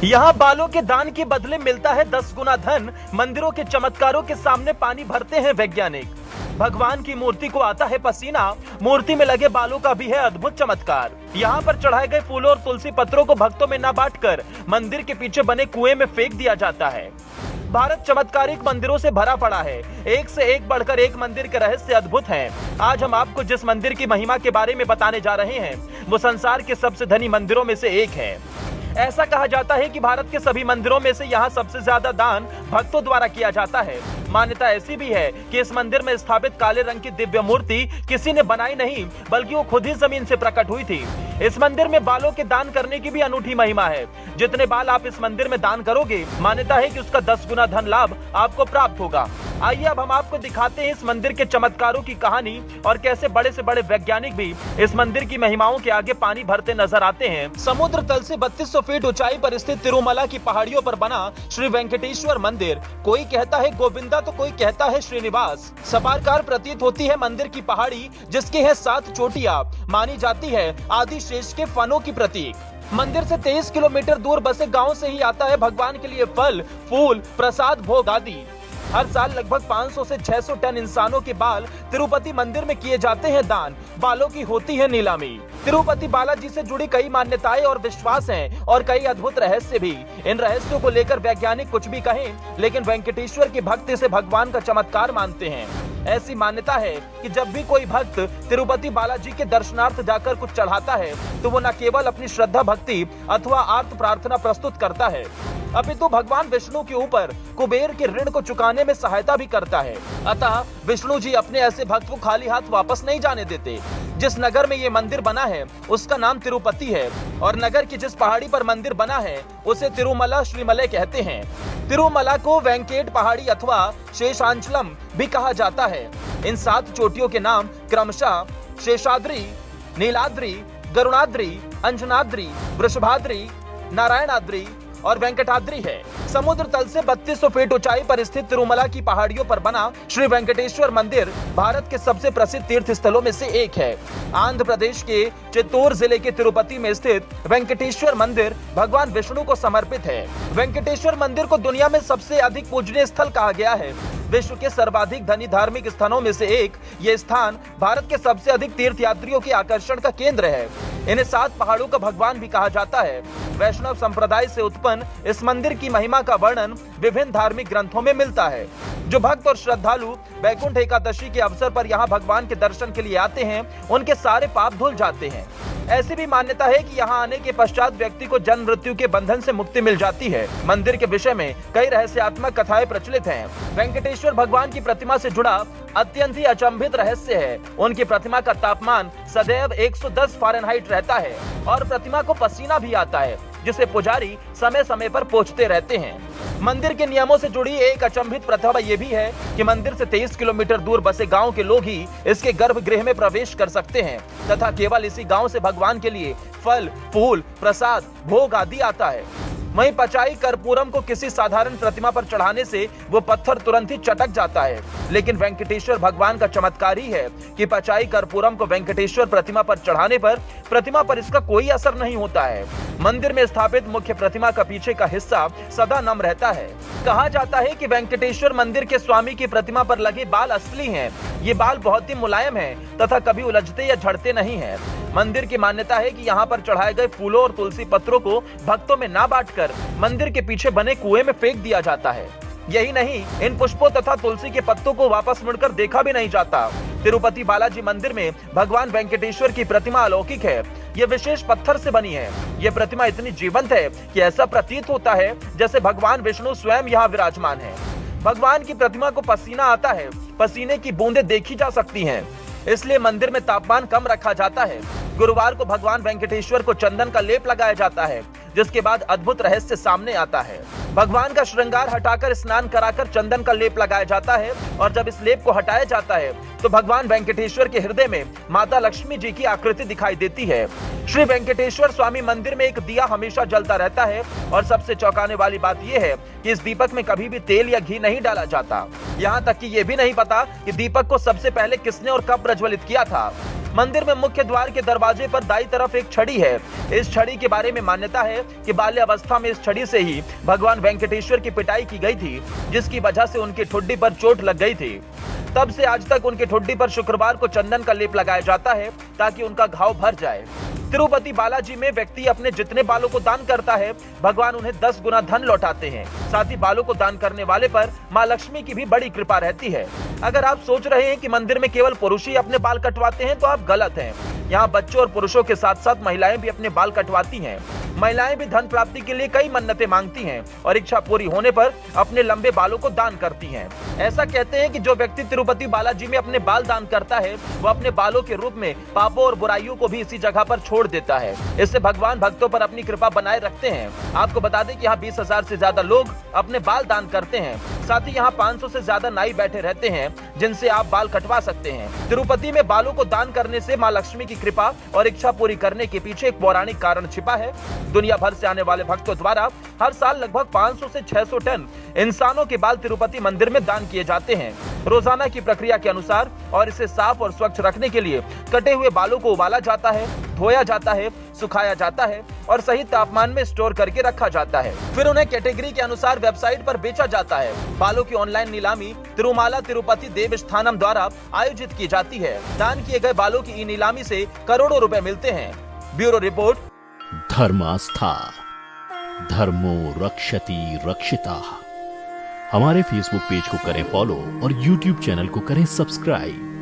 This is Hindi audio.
यहाँ बालों के दान के बदले मिलता है 10 गुना धन। मंदिरों के चमत्कारों के सामने पानी भरते हैं वैज्ञानिक। भगवान की मूर्ति को आता है पसीना, मूर्ति में लगे बालों का भी है अद्भुत चमत्कार। यहाँ पर चढ़ाए गए फूलों और तुलसी पत्रों को भक्तों में न बांटकर मंदिर के पीछे बने कुएं में फेंक दिया जाता है। भारत चमत्कारिक मंदिरों से भरा पड़ा है। एक से एक बढ़कर एक मंदिर के रहस्य अद्भुत हैं। आज हम आपको जिस मंदिर की महिमा के बारे में बताने जा रहे हैं वो संसार के सबसे धनी मंदिरों में से एक है। ऐसा कहा जाता है कि भारत के सभी मंदिरों में से यहाँ सबसे ज्यादा दान भक्तों द्वारा किया जाता है। मान्यता ऐसी भी है कि इस मंदिर में स्थापित काले रंग की दिव्य मूर्ति किसी ने बनाई नहीं, बल्कि वो खुद ही जमीन से प्रकट हुई थी। इस मंदिर में बालों के दान करने की भी अनूठी महिमा है। जितने बाल आप इस मंदिर में दान करोगे, मान्यता है कि उसका 10 गुना धन लाभ आपको प्राप्त होगा। आइए अब हम आपको दिखाते हैं इस मंदिर के चमत्कारों की कहानी और कैसे बड़े से बड़े वैज्ञानिक भी इस मंदिर की महिमाओं के आगे पानी भरते नजर आते हैं। समुद्र तल से 3200 फीट ऊंचाई पर स्थित तिरुमला की पहाड़ियों पर बना श्री वेंकटेश्वर मंदिर, कोई कहता है गोविंदा तो कोई कहता है श्रीनिवास। सपारकार प्रतीत होती है मंदिर की पहाड़ी, जिसकी है 7 चोटियां, मानी जाती है आदि शेष के फनों की प्रतीक। मंदिर से 23 किलोमीटर दूर बसे गांव से ही आता है भगवान के लिए फल, फूल, प्रसाद, भोग आदि। हर साल लगभग 500 से 600 टन इंसानों के बाल तिरुपति मंदिर में किए जाते हैं दान। बालों की होती है नीलामी। तिरुपति बालाजी से जुड़ी कई मान्यताएं और विश्वास हैं और कई अद्भुत रहस्य भी। इन रहस्यों को लेकर वैज्ञानिक कुछ भी कहें, लेकिन वेंकटेश्वर की भक्ति से भगवान का चमत्कार मानते हैं। ऐसी मान्यता है कि जब भी कोई भक्त तिरुपति बालाजी के दर्शनार्थ जाकर कुछ चढ़ाता है तो वो न केवल अपनी श्रद्धा भक्ति अथवा आर्त प्रार्थना प्रस्तुत करता है, अपितु भगवान विष्णु के ऊपर कुबेर के ऋण को चुकाने में सहायता भी करता है। अतः विष्णु जी अपने ऐसे भक्त को खाली हाथ वापस नहीं जाने देते। जिस नगर में ये मंदिर बना है उसका नाम तिरुपति है और नगर की जिस पहाड़ी पर मंदिर बना है उसे तिरुमला श्रीमलय कहते हैं। तिरुमला को वेंकेट पहाड़ी अथवा शेषांचलम भी कहा जाता है। इन 7 चोटियों के नाम क्रमशः शेषाद्री, नीलाद्री, गरुणाद्री, अंजनाद्री, वृषभाद्री, नारायणाद्री और वेंकटाद्री है। समुद्र तल से 3200 फीट ऊंचाई पर स्थित तिरुमला की पहाड़ियों पर बना श्री वेंकटेश्वर मंदिर भारत के सबसे प्रसिद्ध तीर्थ स्थलों में से एक है। आंध्र प्रदेश के चित्तूर जिले के तिरुपति में स्थित वेंकटेश्वर मंदिर भगवान विष्णु को समर्पित है। वेंकटेश्वर मंदिर को दुनिया में सबसे अधिक पूजनीय स्थल कहा गया है। विश्व के सर्वाधिक धनी धार्मिक स्थानों में से एक ये स्थान भारत के सबसे अधिक तीर्थ यात्रियों के आकर्षण का केंद्र है। इन्हें 7 पहाड़ों का भगवान भी कहा जाता है। वैष्णव संप्रदाय से उत्पन्न इस मंदिर की महिमा का वर्णन विभिन्न धार्मिक ग्रंथों में मिलता है। जो भक्त और श्रद्धालु वैकुंठ एकादशी के अवसर पर यहाँ भगवान के दर्शन के लिए आते हैं उनके सारे पाप धुल जाते हैं। ऐसी भी मान्यता है कि यहाँ आने के पश्चात व्यक्ति को जन्म मृत्यु के बंधन से मुक्ति मिल जाती है। मंदिर के विषय में कई रहस्यात्मक कथाएं प्रचलित हैं। वेंकटेश्वर भगवान की प्रतिमा से जुड़ा अत्यंत ही अचंभित रहस्य है। उनकी प्रतिमा का तापमान सदैव 110 फ़ारेनहाइट रहता है और प्रतिमा को पसीना भी आता है, जिसे पुजारी समय समय पर पोंछते रहते हैं। मंदिर के नियमों से जुड़ी एक अचंभित प्रथा ये भी है कि मंदिर से 23 किलोमीटर दूर बसे गांव के लोग ही इसके गर्भगृह में प्रवेश कर सकते हैं तथा केवल इसी गांव से भगवान के लिए फल, फूल, प्रसाद, भोग आदि आता है। वहीं पचाई कर्पूरम को किसी साधारण प्रतिमा पर चढ़ाने से वो पत्थर तुरंत ही चटक जाता है, लेकिन वेंकटेश्वर भगवान का चमत्कार ही है कि पचाई कर्पूरम को वेंकटेश्वर प्रतिमा पर चढ़ाने पर प्रतिमा पर इसका कोई असर नहीं होता है। मंदिर में स्थापित मुख्य प्रतिमा का पीछे का हिस्सा सदा नम रहता है। कहा जाता है कि वेंकटेश्वर मंदिर के स्वामी की प्रतिमा पर लगे बाल असली हैं। ये बाल बहुत ही मुलायम हैं तथा कभी उलझते या झड़ते नहीं हैं। मंदिर की मान्यता है कि यहाँ पर चढ़ाए गए फूलों और तुलसी पत्रों को भक्तों में ना बांटकर मंदिर के पीछे बने कुएं में फेंक दिया जाता है। यही नहीं, इन पुष्पों तथा तुलसी के पत्तों को वापस मुड़कर देखा भी नहीं जाता। तिरुपति बालाजी मंदिर में भगवान वेंकटेश्वर की प्रतिमा अलौकिक है। ये विशेष पत्थर से बनी है। ये प्रतिमा इतनी जीवंत है कि ऐसा प्रतीत होता है जैसे भगवान विष्णु स्वयं यहाँ विराजमान है। भगवान की प्रतिमा को पसीना आता है, पसीने की बूंदें देखी जा सकती हैं, इसलिए मंदिर में तापमान कम रखा जाता है। गुरुवार को भगवान वेंकटेश्वर को चंदन का लेप लगाया जाता है, जिसके बाद अद्भुत रहस्य सामने आता है। भगवान का श्रृंगार हटाकर स्नान कराकर चंदन का लेप लगाया जाता है और जब इस लेप को हटाया जाता है तो भगवान वेंकटेश्वर के हृदय में माता लक्ष्मी जी की आकृति दिखाई देती है। श्री वेंकटेश्वर स्वामी मंदिर में एक दिया हमेशा जलता रहता है और सबसे चौंकाने वाली बात यह है कि इस दीपक में कभी भी तेल या घी नहीं डाला जाता। यहाँ तक कि ये भी नहीं पता कि दीपक को सबसे पहले किसने और कब प्रज्वलित किया था। मंदिर में मुख्य द्वार के दरवाजे पर दाईं तरफ एक छड़ी है। इस छड़ी के बारे में मान्यता है कि बाल्यावस्था में इस छड़ी से ही भगवान वेंकटेश्वर की पिटाई की गई थी, जिसकी वजह से उनकी ठुड्डी पर चोट लग गई थी। तब से आज तक उनकी ठुड्डी पर शुक्रवार को चंदन का लेप लगाया जाता है ताकि उनका घाव भर जाए। तिरुपति बालाजी में व्यक्ति अपने जितने बालों को दान करता है, भगवान उन्हें 10 गुना धन लौटाते हैं। साथ ही बालों को दान करने वाले पर मां लक्ष्मी की भी बड़ी कृपा रहती है। अगर आप सोच रहे हैं कि मंदिर में केवल पुरुष ही अपने बाल कटवाते हैं तो आप गलत हैं। यहाँ बच्चों और पुरुषों के साथ साथ महिलाएं भी अपने बाल कटवाती हैं। महिलाएं भी धन प्राप्ति के लिए कई मन्नतें मांगती हैं और इच्छा पूरी होने पर अपने लंबे बालों को दान करती हैं। ऐसा कहते हैं कि जो व्यक्ति तिरुपति बालाजी में अपने बाल दान करता है, वो अपने बालों के रूप में पापों और बुराइयों को भी इसी जगह पर छोड़ देता है। इससे भगवान भक्तों पर अपनी कृपा बनाए रखते हैं। आपको बता दें कि यहाँ 20,000 से ज्यादा लोग अपने बाल दान करते हैं। साथ ही यहाँ 500 से ज्यादा नाई बैठे रहते हैं जिनसे आप बाल कटवा सकते हैं। तिरुपति में बालों को दान करने से मां लक्ष्मी की कृपा और इच्छा पूरी करने के पीछे एक पौराणिक कारण छिपा है। दुनिया भर से आने वाले भक्तों द्वारा हर साल लगभग 500 से 600 टन इंसानों के बाल तिरुपति मंदिर में दान किए जाते हैं। रोजाना की प्रक्रिया के अनुसार और इसे साफ और स्वच्छ रखने के लिए कटे हुए बालों को उबाला जाता है, धोया जाता है, सुखाया जाता है और सही तापमान में स्टोर करके रखा जाता है। फिर उन्हें कैटेगरी के अनुसार वेबसाइट पर बेचा जाता है। बालों की ऑनलाइन नीलामी तिरुमाला तिरुपति देवस्थानम द्वारा आयोजित की जाती है। दान किए गए बालों की नीलामी से करोड़ों रुपए मिलते हैं। Bureau report. धर्मास्था, धर्मो रक्षति रक्षिता। हमारे फेसबुक पेज को करें फॉलो और यूट्यूब चैनल को करें सब्सक्राइब।